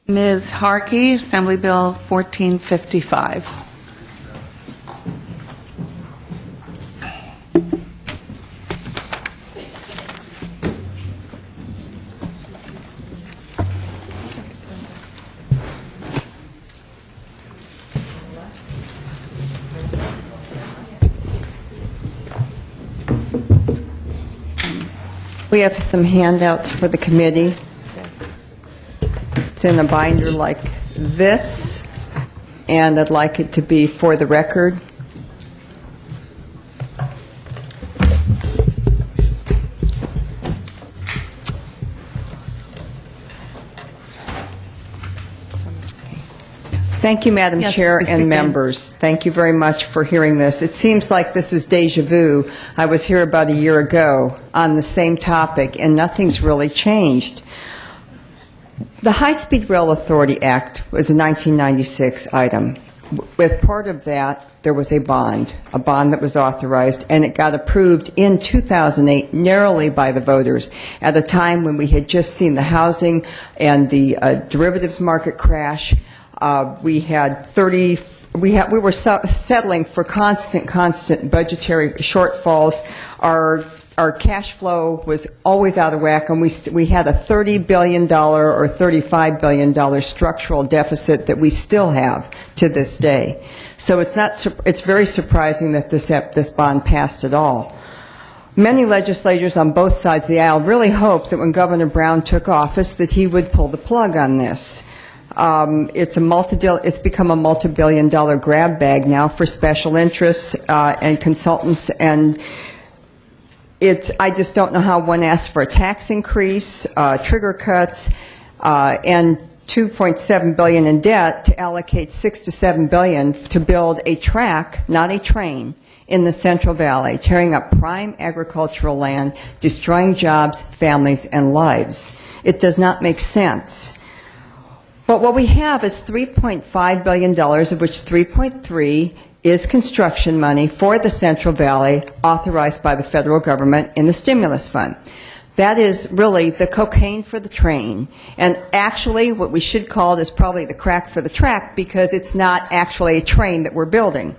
Ms. Harkey, Assembly Bill 1455. We have some handouts for the committee. It's in a binder like this, and I'd like it to be for the record. Thank you, Madam Chair and members. Thank you very much for hearing this. It seems like this is deja vu. I was here about a year ago on the same topic, and nothing's really changed. The High-Speed Rail Authority Act was a 1996 item. With part of that, there was a bond that was authorized, and it got approved in 2008 narrowly by the voters at a time when we had just seen the housing and the derivatives market crash. We were settling for constant budgetary shortfalls. Our cash flow was always out of whack, and we had a $30 billion or $35 billion structural deficit that we still have to this day. So it's very surprising that this bond passed at all. Many legislators on both sides of the aisle really hoped that when Governor Brown took office that he would pull the plug on this. It's become a multi-billion-dollar grab bag now for special interests and consultants, and I just don't know how one asks for a tax increase, trigger cuts, and $2.7 billion in debt to allocate $6 to $7 billion to build a track, not a train, in the Central Valley, tearing up prime agricultural land, destroying jobs, families, and lives. It does not make sense. But what we have is $3.5 billion, of which $3.3 is construction money for the Central Valley authorized by the federal government in the stimulus fund. That is really the cocaine for the train. And actually, what we should call it is probably the crack for the track, because it's not actually a train that we're building.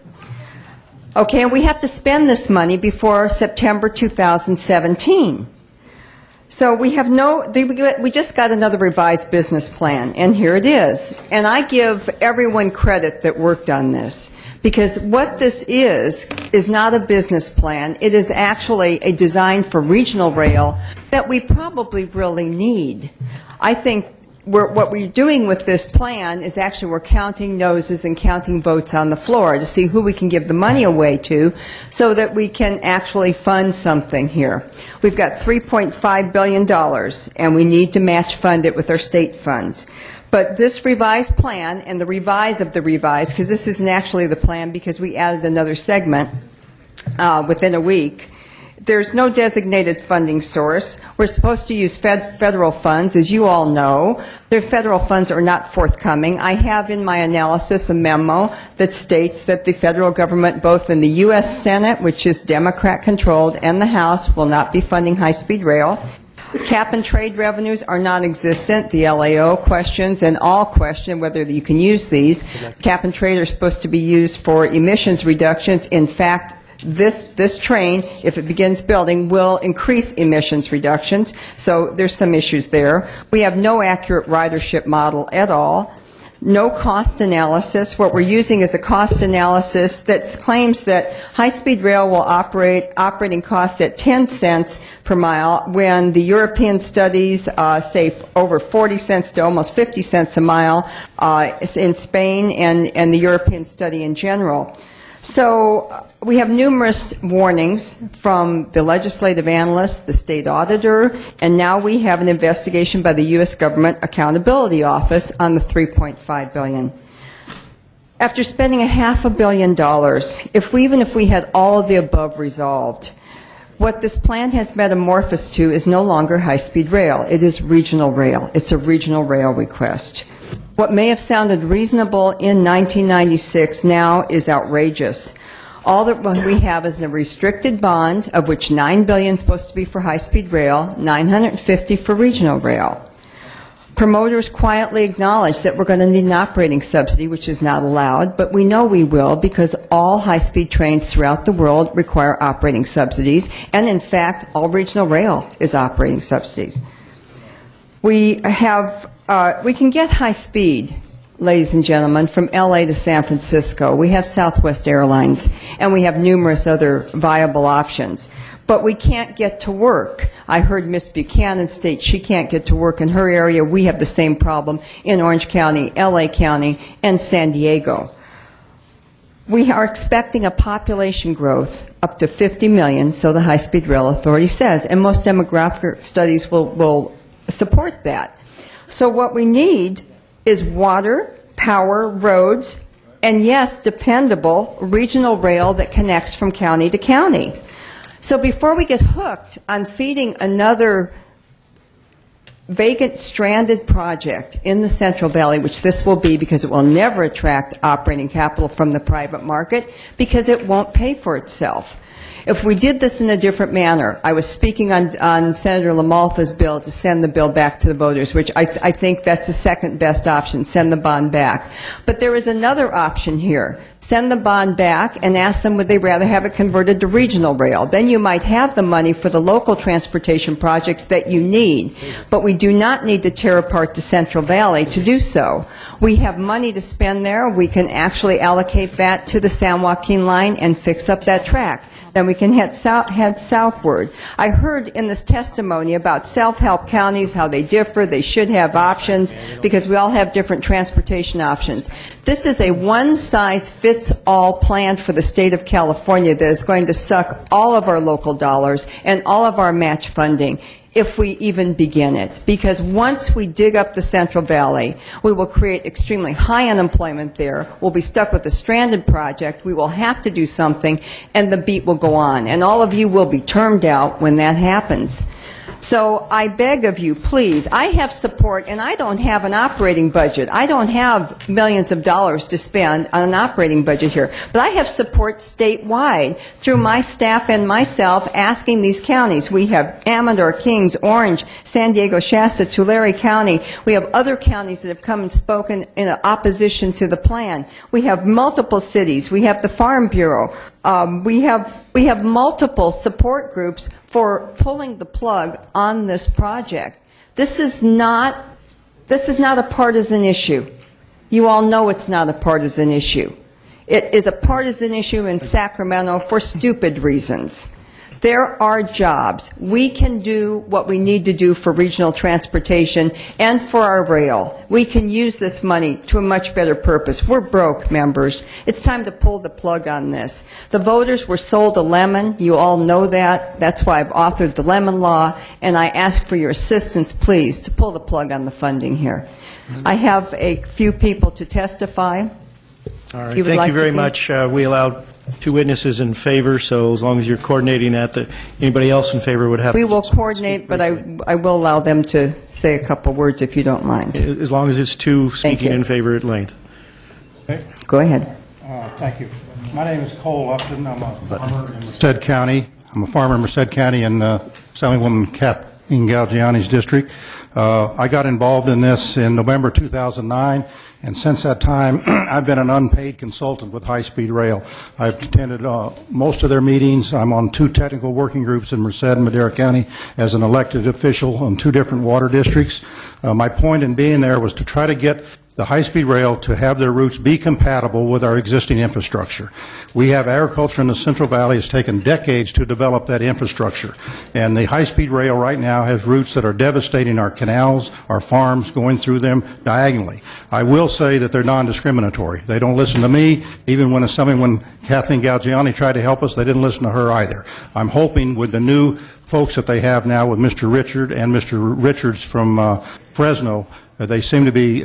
Okay, and we have to spend this money before September 2017. So we just got another revised business plan, and here it is. And I give everyone credit that worked on this, because what this is not a business plan. It is actually a design for regional rail that we probably really need. I think what we're doing with this plan is actually we're counting noses and counting votes on the floor to see who we can give the money away to so that we can actually fund something here. We've got $3.5 billion, and we need to match fund it with our state funds. But this revised plan and the revise of the revise, because this isn't actually the plan because we added another segment within a week, there's no designated funding source. We're supposed to use federal funds, as you all know. Their federal funds are not forthcoming. I have in my analysis a memo that states that the federal government, both in the U.S. Senate, which is Democrat-controlled, and the House, will not be funding high-speed rail. Cap and trade revenues are non-existent. The LAO questions and all question whether you can use these. Cap and trade are supposed to be used for emissions reductions. In fact, this train, if it begins building, will increase emissions reductions. So there's some issues there. We have no accurate ridership model at all. No cost analysis. What we're using is a cost analysis that claims that high-speed rail will operating costs at 10 cents per mile when the European studies say over 40 cents to almost 50 cents a mile in Spain and the European study in general. So we have numerous warnings from the legislative analysts, the state auditor, and now we have an investigation by the U.S. Government Accountability Office on the $3.5 billion. After spending $500 million, even if we had all of the above resolved, what this plan has metamorphosed to is no longer high-speed rail. It is regional rail. It's a regional rail request. What may have sounded reasonable in 1996 now is outrageous. All that we have is a restricted bond, of which $9 billion is supposed to be for high-speed rail, $950 for regional rail. Promoters quietly acknowledge that we're going to need an operating subsidy, which is not allowed, but we know we will because all high-speed trains throughout the world require operating subsidies, and in fact, all regional rail is operating subsidies. We can get high speed, ladies and gentlemen, from LA to San Francisco. We have Southwest Airlines, and we have numerous other viable options. But we can't get to work. I heard Ms. Buchanan state she can't get to work in her area. We have the same problem in Orange County, LA County, and San Diego. We are expecting a population growth up to 50 million, so the High Speed Rail Authority says, and most demographic studies will support that. So what we need is water, power, roads, and yes, dependable regional rail that connects from county to county. So before we get hooked on feeding another vacant, stranded project in the Central Valley, which this will be because it will never attract operating capital from the private market because it won't pay for itself. If we did this in a different manner, I was speaking on Senator LaMalfa's bill to send the bill back to the voters, which I think that's the second best option, send the bond back. But there is another option here. Send the bond back and ask them would they rather have it converted to regional rail. Then you might have the money for the local transportation projects that you need. But we do not need to tear apart the Central Valley to do so. We have money to spend there. We can actually allocate that to the San Joaquin line and fix up that track. Then we can head southward. I heard in this testimony about self-help counties, how they differ, they should have options, because we all have different transportation options. This is a one-size-fits-all plan for the state of California that is going to suck all of our local dollars and all of our match funding, if we even begin it. Because once we dig up the Central Valley, we will create extremely high unemployment there. We'll be stuck with a stranded project. We will have to do something, and the beat will go on. And all of you will be termed out when that happens. So I beg of you, please, I have support, and I don't have an operating budget. I don't have millions of dollars to spend on an operating budget here. But I have support statewide through my staff and myself asking these counties. We have Amador, Kings, Orange, San Diego, Shasta, Tulare County. We have other counties that have come and spoken in opposition to the plan. We have multiple cities. We have the Farm Bureau. We have multiple support groups for pulling the plug on this project. This is not a partisan issue. You all know it's not a partisan issue. It is a partisan issue in Sacramento for stupid reasons. There are jobs. We can do what we need to do for regional transportation and for our rail. We can use this money to a much better purpose. We're broke, members. It's time to pull the plug on this. The voters were sold a lemon. You all know that. That's why I've authored the lemon law, and I ask for your assistance, please, to pull the plug on the funding here. I have a few people to testify. All right. Thank you very much. We allowed 2 witnesses in favor, so as long as you're coordinating that, anybody else in favor would have... We will coordinate, but I will allow them to say a couple words if you don't mind. As long as it's 2 speaking in favor at length. Okay. Go ahead. Thank you. My name is Cole Upton. I'm a farmer in Merced County. I'm a farmer in Merced County in Assemblywoman Kathleen Galgiani's district. I got involved in this in November 2009. And since that time, I've been an unpaid consultant with High Speed Rail. I've attended most of their meetings. I'm on 2 technical working groups in Merced and Madera County as an elected official on 2 different water districts. My point in being there was to try to get the high-speed rail to have their routes be compatible with our existing infrastructure. We have agriculture in the Central Valley. It's taken decades to develop that infrastructure. And the high-speed rail right now has routes that are devastating our canals, our farms, going through them diagonally. I will say that they're non-discriminatory. They don't listen to me. Even when Kathleen Galgiani tried to help us, they didn't listen to her either. I'm hoping with the new folks that they have now with Mr. Richard and Mr. Richards from Fresno, they seem to be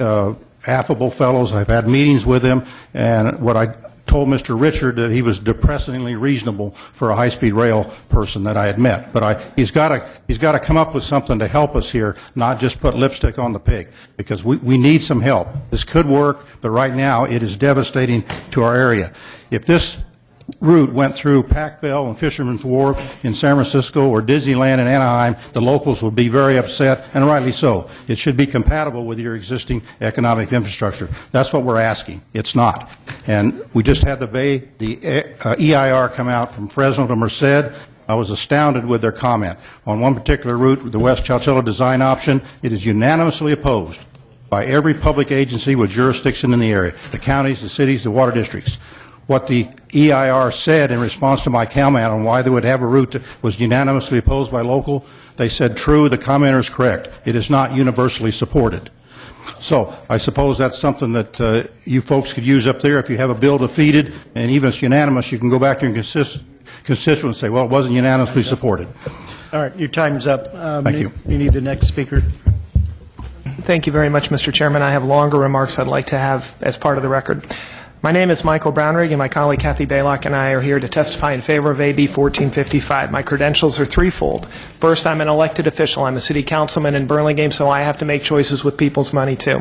affable fellows. I've had meetings with them, and what I told Mr. Richard that he was depressingly reasonable for a high-speed rail person that I had met. But he's got to come up with something to help us here, not just put lipstick on the pig, because we need some help. This could work, but right now it is devastating to our area. If this route went through Packville and Fisherman's Wharf in San Francisco or Disneyland in Anaheim, the locals would be very upset, and rightly so. It should be compatible with your existing economic infrastructure. That's what we're asking. It's not. And we just had the EIR come out from Fresno to Merced. I was astounded with their comment. On one particular route, the West Chowchilla design option, it is unanimously opposed by every public agency with jurisdiction in the area, the counties, the cities, the water districts. What the EIR said in response to my comment on why they would have a route that was unanimously opposed by local, they said, true, the commenter is correct. It is not universally supported. So I suppose that's something that you folks could use up there. If you have a bill defeated, and even if it's unanimous, you can go back to your constituents and say, well, it wasn't unanimously supported. All right, your time's up. Thank you. You need the next speaker. Thank you very much, Mr. Chairman. I have longer remarks I'd like to have as part of the record. My name is Michael Brownrigg, and my colleague Kathy Baylock and I are here to testify in favor of AB 1455. My credentials are threefold. First, I'm an elected official. I'm a city councilman in Burlingame, so I have to make choices with people's money, too.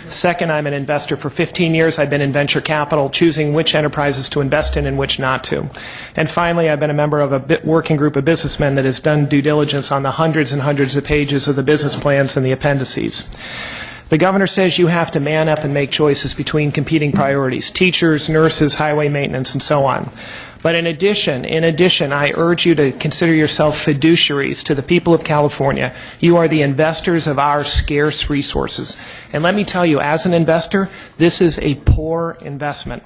Second, I'm an investor. For 15 years, I've been in venture capital, choosing which enterprises to invest in and which not to. And finally, I've been a member of a working group of businessmen that has done due diligence on the hundreds and hundreds of pages of the business plans and the appendices. The governor says you have to man up and make choices between competing priorities, teachers, nurses, highway maintenance, and so on. But in addition, I urge you to consider yourself fiduciaries to the people of California. You are the investors of our scarce resources. And let me tell you, as an investor, this is a poor investment.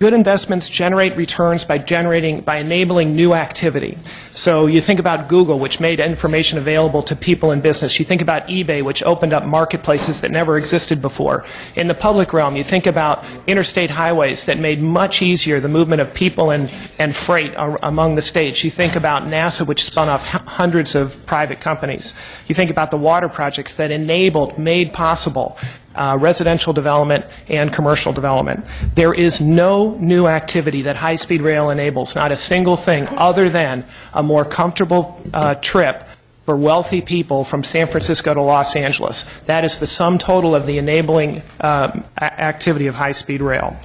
Good investments generate returns by enabling new activity. So you think about Google, which made information available to people in business. You think about eBay, which opened up marketplaces that never existed before. In the public realm, you think about interstate highways that made much easier the movement of people and freight among the states. You think about NASA, which spun off hundreds of private companies. You think about the water projects that made possible residential development and commercial development. There is no new activity that high-speed rail enables, not a single thing other than a more comfortable trip for wealthy people from San Francisco to Los Angeles. That is the sum total of the enabling activity of high-speed rail.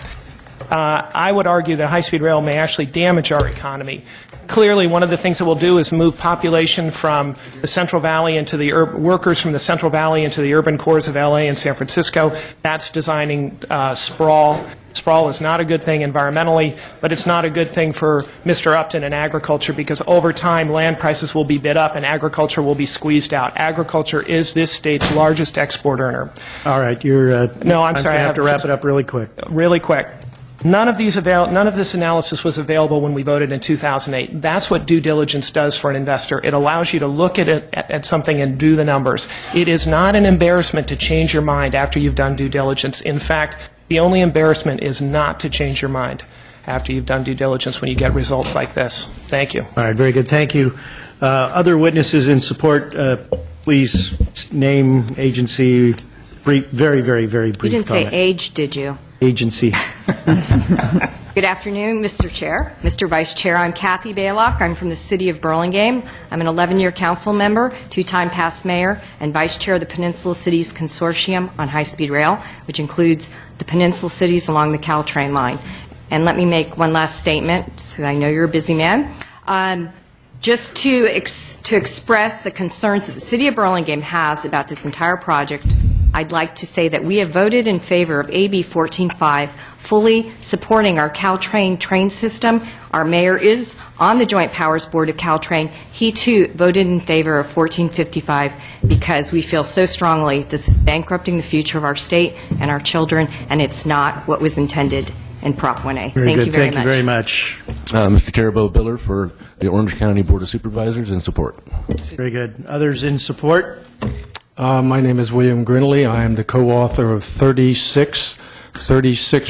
I would argue that high-speed rail may actually damage our economy. Clearly, one of the things it will do is move population from the Central Valley into the workers from the Central Valley into the urban cores of LA and San Francisco. That's designing sprawl. Sprawl is not a good thing environmentally, but it's not a good thing for Mr. Upton and agriculture, because over time land prices will be bid up and agriculture will be squeezed out. Agriculture is this state's largest export earner. All right, you're no, I'm sorry. I have to wrap it up really quick. Really quick. None of this analysis was available when we voted in 2008. That's what due diligence does for an investor. It allows you to look at something and do the numbers. It is not an embarrassment to change your mind after you've done due diligence. In fact, the only embarrassment is not to change your mind after you've done due diligence when you get results like this. Thank you. All right, very good. Thank you. Other witnesses in support, please name, agency, brief, very brief comment. You didn't say age, did you? Agency. Good afternoon, Mr. Chair, Mr. Vice Chair. I'm Kathy Baylock. I'm from the City of Burlingame. I'm an 11-year council member, two-time past mayor, and Vice Chair of the Peninsula Cities Consortium on High-Speed Rail, which includes the Peninsula cities along the Caltrain line. And let me make one last statement, so I know you're a busy man. Just to express the concerns that the City of Burlingame has about this entire project, I'd like to say that we have voted in favor of AB 14.5, fully supporting our Caltrain train system. Our mayor is on the Joint Powers Board of Caltrain. He, too, voted in favor of 1455 because we feel so strongly this is bankrupting the future of our state and our children, and it's not what was intended in Prop 1A. Thank you very much. Thank you very much. Mr. Chair, Bo Biller for the Orange County Board of Supervisors in support. Very good. Others in support? My name is William Grinley. I am the co-author of 36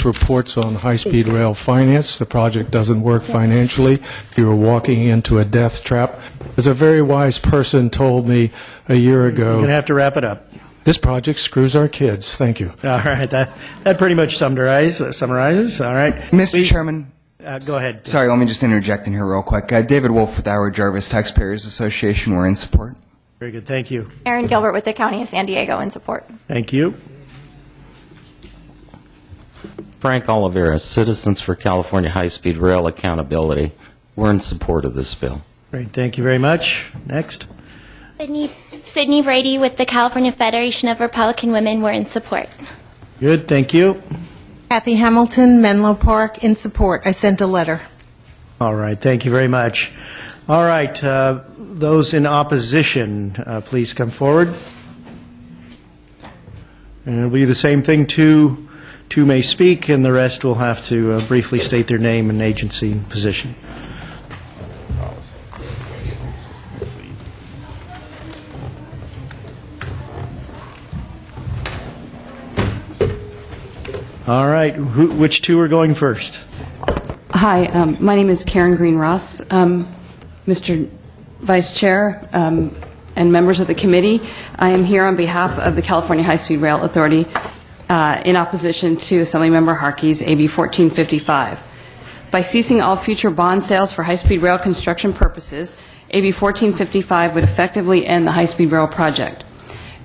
reports on high-speed rail finance. The project doesn't work financially. You are walking into a death trap. As a very wise person told me a year ago, you're going to have to wrap it up. This project screws our kids. Thank you. All right. That pretty much summarizes. All right. Mr. Chairman. Go ahead. Sorry, let me just interject in here real quick. David Wolf with Howard Jarvis Taxpayers Association. We're in support. Very good. Thank you. Erin Gilbert with the County of San Diego in support. Thank you. Frank Oliveira, Citizens for California High-Speed Rail Accountability. We're in support of this bill. Great, thank you very much. Next. Sydney Brady with the California Federation of Republican Women. We're in support. Good, thank you. Kathy Hamilton, Menlo Park, in support. I sent a letter. All right, thank you very much. All right, those in opposition, please come forward. And it'll be the same thing. Two may speak, and the rest will have to briefly state their name and agency and position. All right, which two are going first? Hi, my name is Karen Green-Ross. Mr. Vice Chair and members of the committee, I am here on behalf of the California High-Speed Rail Authority in opposition to Assemblymember Harkey's AB 1455. By ceasing all future bond sales for high-speed rail construction purposes, AB 1455 would effectively end the high-speed rail project.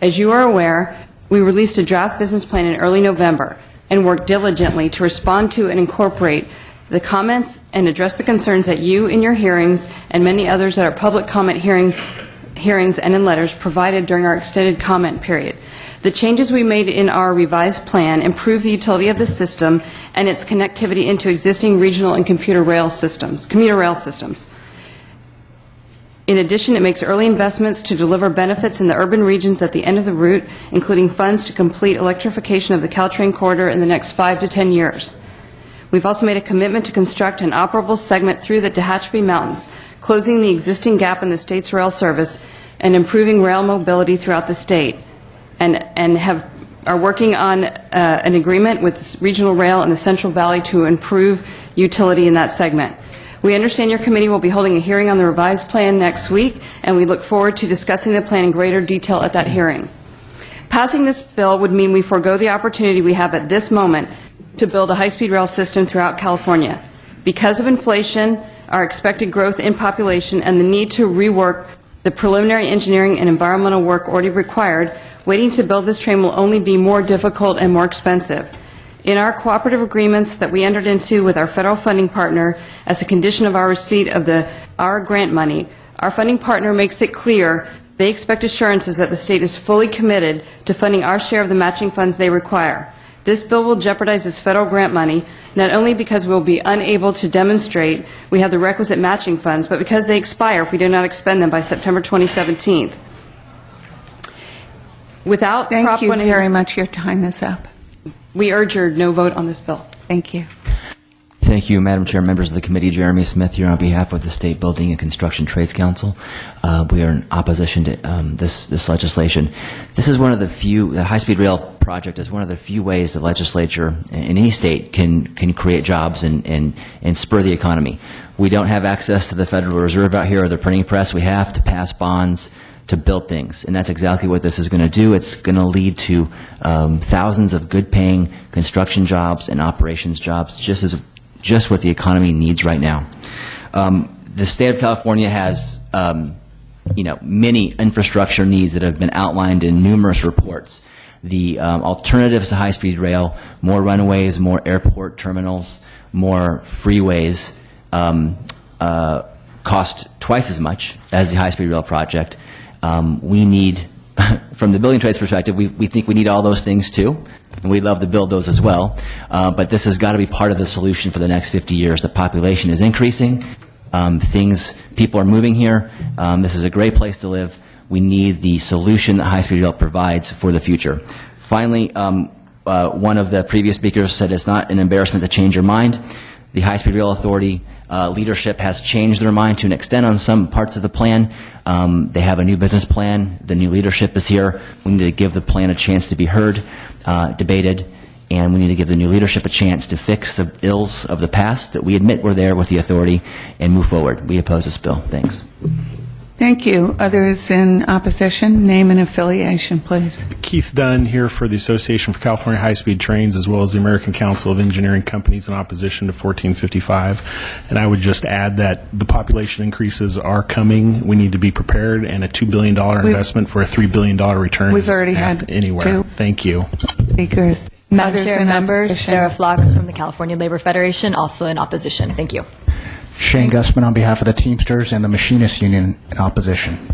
As you are aware, we released a draft business plan in early November and worked diligently to respond to and incorporate the comments and address the concerns that you in your hearings and many others at our public comment hearings and in letters provided during our extended comment period. The changes we made in our revised plan improve the utility of the system and its connectivity into existing regional and commuter rail systems. In addition, it makes early investments to deliver benefits in the urban regions at the end of the route, including funds to complete electrification of the Caltrain corridor in the next 5 to 10 years. We've also made a commitment to construct an operable segment through the Tehachapi Mountains, closing the existing gap in the state's rail service and improving rail mobility throughout the state, and are working on an agreement with Regional Rail in the Central Valley to improve utility in that segment. We understand your committee will be holding a hearing on the revised plan next week, and we look forward to discussing the plan in greater detail at that hearing. Passing this bill would mean we forego the opportunity we have at this moment to build a high-speed rail system throughout California. Because of inflation, our expected growth in population, and the need to rework the preliminary engineering and environmental work already required, waiting to build this train will only be more difficult and more expensive. In our cooperative agreements that we entered into with our federal funding partner as a condition of our receipt of our grant money, our funding partner makes it clear they expect assurances that the state is fully committed to funding our share of the matching funds they require. This bill will jeopardize this federal grant money, not only because we will be unable to demonstrate we have the requisite matching funds, but because they expire if we do not expend them by September 2017. Thank you very much. Your time is up. We urge your no vote on this bill. Thank you. Thank you, Madam Chair, members of the committee. Jeremy Smith here on behalf of the State Building and Construction Trades Council. We are in opposition to this legislation. This is one of the few, the high-speed rail project is one of the few ways the legislature in any state can create jobs and spur the economy. We don't have access to the Federal Reserve out here or the printing press. We have to pass bonds to build things, and that's exactly what this is going to do. It's going to lead to thousands of good-paying construction jobs and operations jobs, just what the economy needs right now. The state of California has many infrastructure needs that have been outlined in numerous reports. The alternatives to high-speed rail, more runways, more airport terminals, more freeways, cost twice as much as the high-speed rail project. We need, from the building trades perspective, we think we need all those things too, and we'd love to build those as well. But this has got to be part of the solution for the next 50 years. The population is increasing. People are moving here. This is a great place to live. We need the solution that high-speed rail provides for the future. Finally, one of the previous speakers said it's not an embarrassment to change your mind. The High-Speed Rail Authority leadership has changed their mind to an extent on some parts of the plan. They have a new business plan. The new leadership is here. We need to give the plan a chance to be heard, debated, and we need to give the new leadership a chance to fix the ills of the past that we admit were there with the authority and move forward. We oppose this bill. Thanks. Thank you. Others in opposition, name and affiliation, please. Keith Dunn here for the Association for California High-Speed Trains, as well as the American Council of Engineering Companies in opposition to 1455. And I would just add that the population increases are coming. We need to be prepared, and a $2 billion investment for a $3 billion return. We've already had anywhere. two Thank you. Speakers. Madam Others Chair, in members, opposition? Sarah Flox from the California Labor Federation, also in opposition. Thank you. Shane Gusman on behalf of the Teamsters and the Machinists Union in opposition.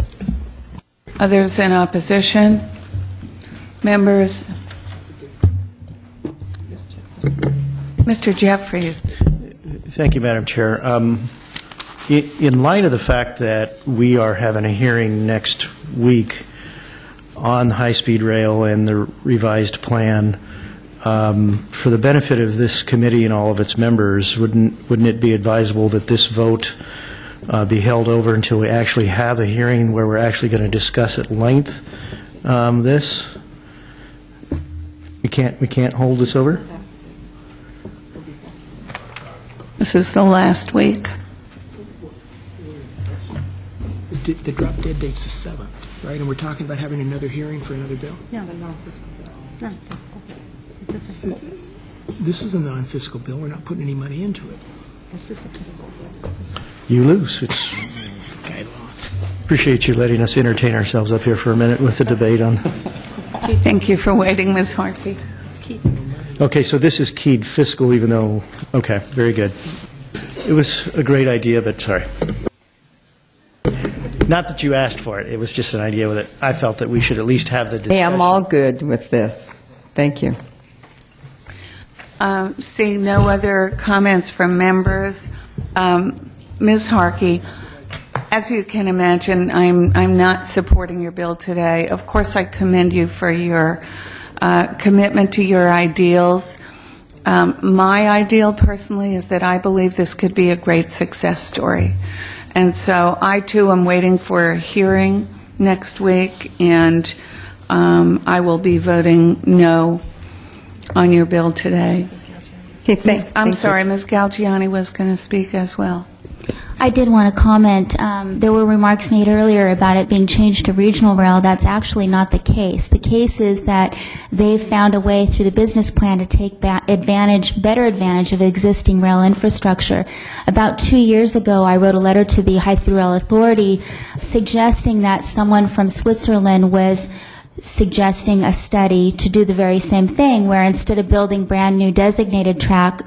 Others in opposition? Members? Mr. Jeffries. Thank you, Madam Chair. In light of the fact that we are having a hearing next week on high-speed rail and the revised plan, for the benefit of this committee and all of its members, wouldn't it be advisable that this vote be held over until we actually have a hearing where we're actually going to discuss at length this? We can't hold this over? This is the last week. The drop dead date's the 7th, right? And we're talking about having another hearing for another bill? No, but non-fiscal. This is a non-fiscal bill. We're not putting any money into it. You lose. Appreciate you letting us entertain ourselves up here for a minute with the debate on. Thank you for waiting, Ms. Harkey. Okay, so this is keyed fiscal, even though. Okay, very good. It was a great idea, but sorry. Not that you asked for it. It was just an idea that I felt that we should at least have the discussion. Hey, I'm all good with this. Thank you. Seeing no other comments from members, Ms. Harkey, as you can imagine, I'm not supporting your bill today. Of course, I commend you for your commitment to your ideals. My ideal personally is that I believe this could be a great success story. And so I too am waiting for a hearing next week, and I will be voting no on your bill today. Okay, I'm sorry, Ms. Galgiani was going to speak as well. I did want to comment. There were remarks made earlier about it being changed to regional rail. That's actually not the case. The case is that they've found a way through the business plan to take better advantage of existing rail infrastructure. About 2 years ago, I wrote a letter to the High Speed Rail Authority suggesting that someone from Switzerland was suggesting a study to do the very same thing, where instead of building brand new designated track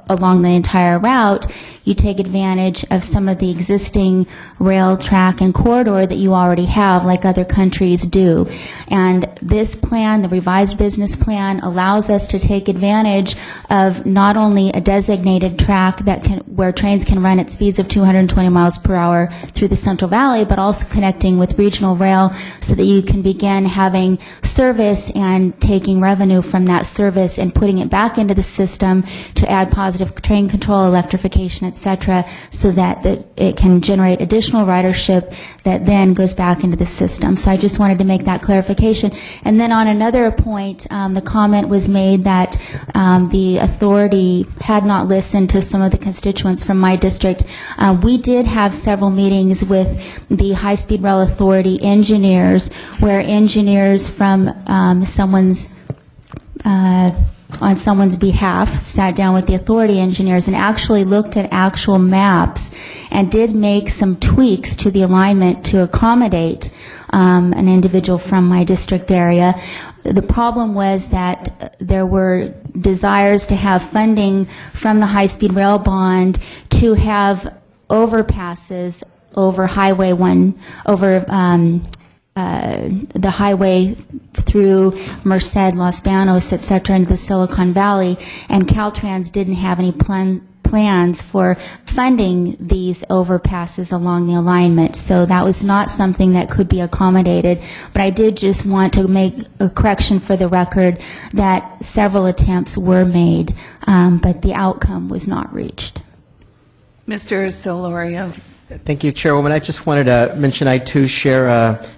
along the entire route, you take advantage of some of the existing rail track and corridor that you already have, like other countries do. And this plan, the revised business plan, allows us to take advantage of not only a designated track where trains can run at speeds of 220 miles per hour through the Central Valley, but also connecting with regional rail so that you can begin having service and taking revenue from that service and putting it back into the system to add positive train control, electrification, etc., so that it can generate additional ridership that then goes back into the system. So I just wanted to make that clarification. And then on another point, the comment was made that the authority had not listened to some of the constituents from my district. We did have several meetings with the High Speed Rail Authority engineers, where engineers from on someone's behalf sat down with the authority engineers and actually looked at actual maps and did make some tweaks to the alignment to accommodate an individual from my district area. The problem was that there were desires to have funding from the high-speed rail bond to have overpasses over Highway 1, over the highway through Merced, Los Banos, etc., into the Silicon Valley, and Caltrans didn't have any plans for funding these overpasses along the alignment. So that was not something that could be accommodated. But I did just want to make a correction for the record that several attempts were made, but the outcome was not reached. Mr. Solorio. Thank you, Chairwoman. I just wanted to mention I, too, share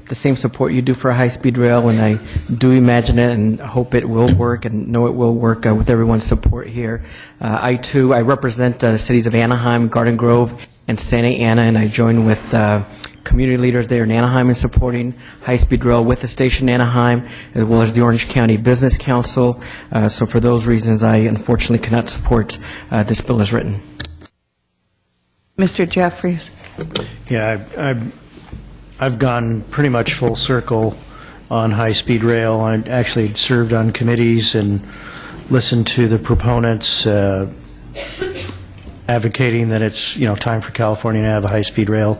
the same support you do for high-speed rail, and I do imagine it and hope it will work and know it will work with everyone's support here. I represent the cities of Anaheim, Garden Grove, and Santa Ana, and I join with community leaders there in Anaheim in supporting high-speed rail with the station in Anaheim, as well as the Orange County Business Council. So for those reasons, I unfortunately cannot support this bill as written. Mr. Jeffries. Yeah, I've gone pretty much full circle on high-speed rail. I actually served on committees and listened to the proponents advocating that it's time for California to have a high-speed rail,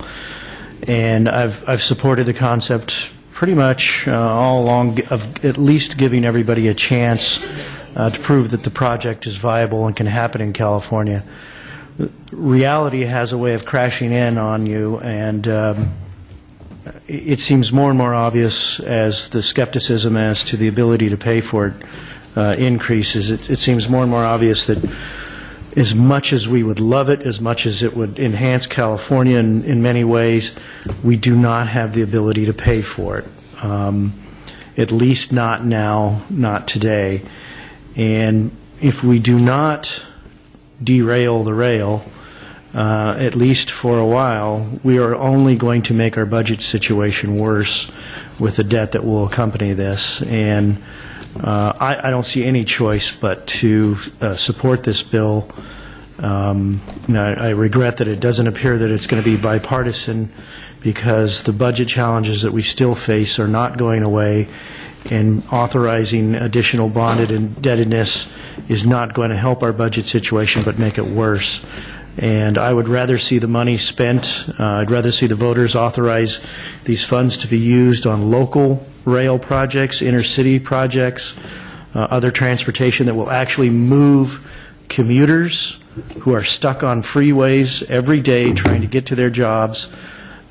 and I've supported the concept pretty much all along of at least giving everybody a chance to prove that the project is viable and can happen in California. Reality has a way of crashing in on you, and it seems more and more obvious as the skepticism as to the ability to pay for it increases. It seems more and more obvious that as much as we would love it, as much as it would enhance California in many ways, we do not have the ability to pay for it. At least not now, not today. And if we do not derail the rail, at least for a while, we are only going to make our budget situation worse with the debt that will accompany this. And I don't see any choice but to support this bill. I regret that it doesn't appear that it's going to be bipartisan, because the budget challenges that we still face are not going away, and authorizing additional bonded indebtedness is not going to help our budget situation but make it worse. And I would rather see the money spent, I'd rather see the voters authorize these funds to be used on local rail projects, inter-city projects, other transportation that will actually move commuters who are stuck on freeways every day trying to get to their jobs,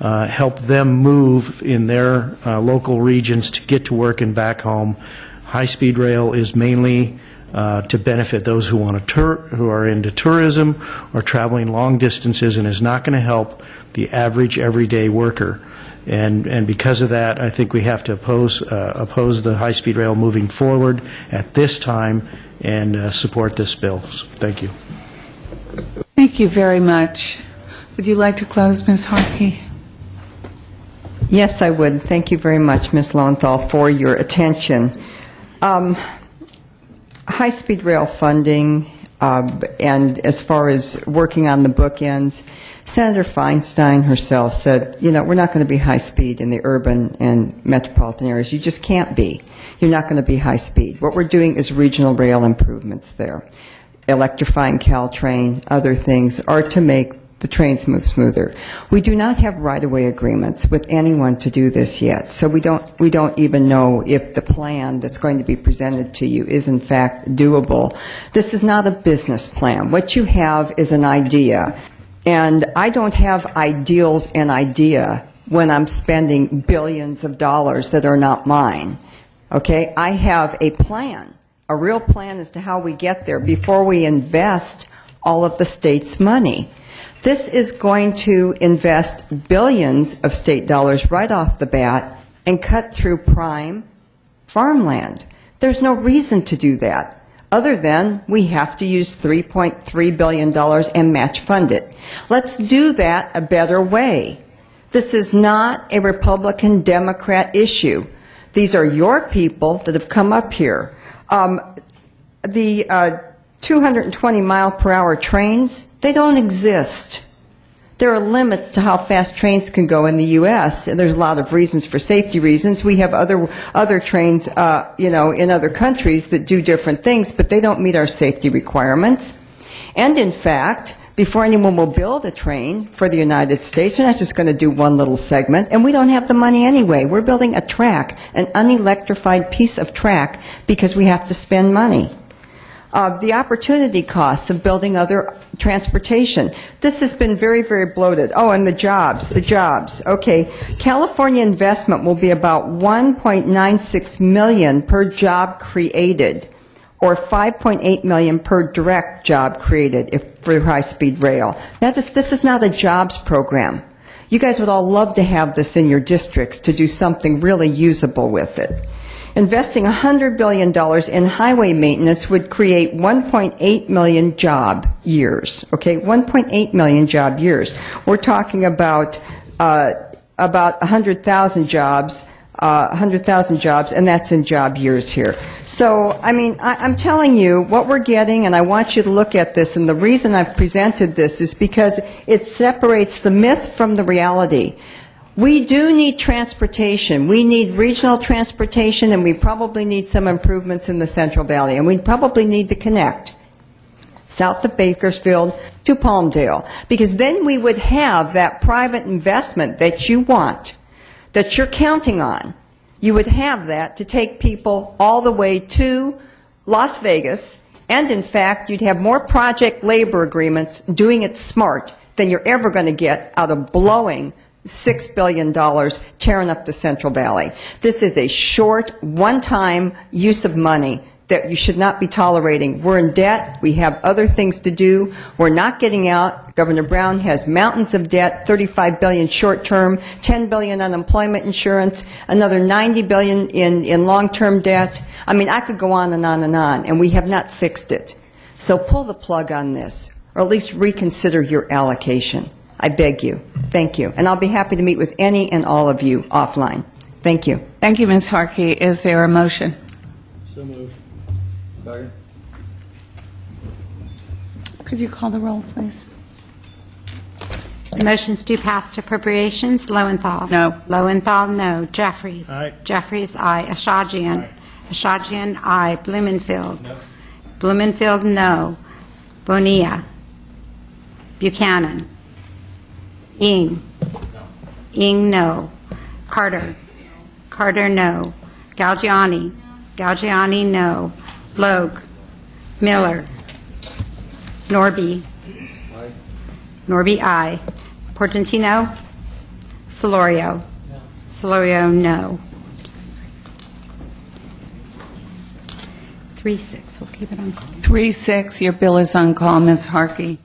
help them move in their local regions to get to work and back home. High-speed rail is mainly to benefit those who who are into tourism or traveling long distances, and is not going to help the average everyday worker. And because of that, I think we have to oppose the high-speed rail moving forward at this time and support this bill. Thank you. Thank you very much. Would you like to close, Ms. Harkey? Yes, I would. Thank you very much, Ms. Lowenthal, for your attention. High-speed rail funding, and as far as working on the bookends, Senator Feinstein herself said, we're not going to be high-speed in the urban and metropolitan areas. You just can't be. You're not going to be high-speed. What we're doing is regional rail improvements there. Electrifying Caltrain, other things are to make the trains move smoother. We do not have right-of-way agreements with anyone to do this yet, so we don't even know if the plan that's going to be presented to you is in fact doable. This is not a business plan. What you have is an idea, and I don't have ideals and idea when I'm spending billions of dollars that are not mine. Okay? I have a plan, a real plan as to how we get there before we invest all of the state's money. This is going to invest billions of state dollars right off the bat and cut through prime farmland. There's no reason to do that, other than we have to use $3.3 billion and match fund it. Let's do that a better way. This is not a Republican-Democrat issue. These are your people that have come up here. The 220-mile-per-hour trains, they don't exist. There are limits to how fast trains can go in the U.S., and there's a lot of reasons for safety reasons. We have other trains, in other countries that do different things, but they don't meet our safety requirements. And in fact, before anyone will build a train for the United States, they're not just going to do one little segment, and we don't have the money anyway. We're building a track, an unelectrified piece of track, because we have to spend money. The opportunity costs of building other transportation. This has been very, very bloated. Oh, and the jobs. Okay. California investment will be about $1.96 million per job created, or $5.8 million per direct job created for high-speed rail. Now, this is not a jobs program. You guys would all love to have this in your districts to do something really usable with it. Investing $100 billion in highway maintenance would create 1.8 million job years. Okay, 1.8 million job years. We're talking about 100,000 jobs, and that's in job years here. So, I'm telling you what we're getting, and I want you to look at this, and the reason I've presented this is because it separates the myth from the reality. We do need transportation. We need regional transportation, and we probably need some improvements in the Central Valley. And we probably need to connect south of Bakersfield to Palmdale, because then we would have that private investment that you want, that you're counting on. You would have that to take people all the way to Las Vegas, and in fact, you'd have more project labor agreements doing it smart than you're ever going to get out of blowing $6 billion tearing up the Central Valley. This is a short, one-time use of money that you should not be tolerating. We're in debt. We have other things to do. We're not getting out. Governor Brown has mountains of debt, $35 billion short-term, $10 billion unemployment insurance, another $90 billion in long-term debt. I mean, I could go on and on and on, and we have not fixed it. So pull the plug on this, or at least reconsider your allocation. I beg you. Thank you. And I'll be happy to meet with any and all of you offline. Thank you. Thank you, Ms. Harkey. Is there a motion? So moved. Second. Could you call the roll, please? The motions do pass to appropriations. Lowenthal. No. Lowenthal, no. Jeffries. Aye. Jeffries, aye. Ashajian. Aye. Ashajian, aye. Blumenfield. No. Blumenfield, no. Bonilla. Buchanan. Ing. No. Ing, no. Carter. Carter, no. Galgiani. Galgiani, no. Logue. Miller. Norby. Aye. Norby, aye. Portantino. Solorio. No. Solorio, no. 3-6. We'll keep it on call. 3-6, your bill is on call, Ms. Harkey.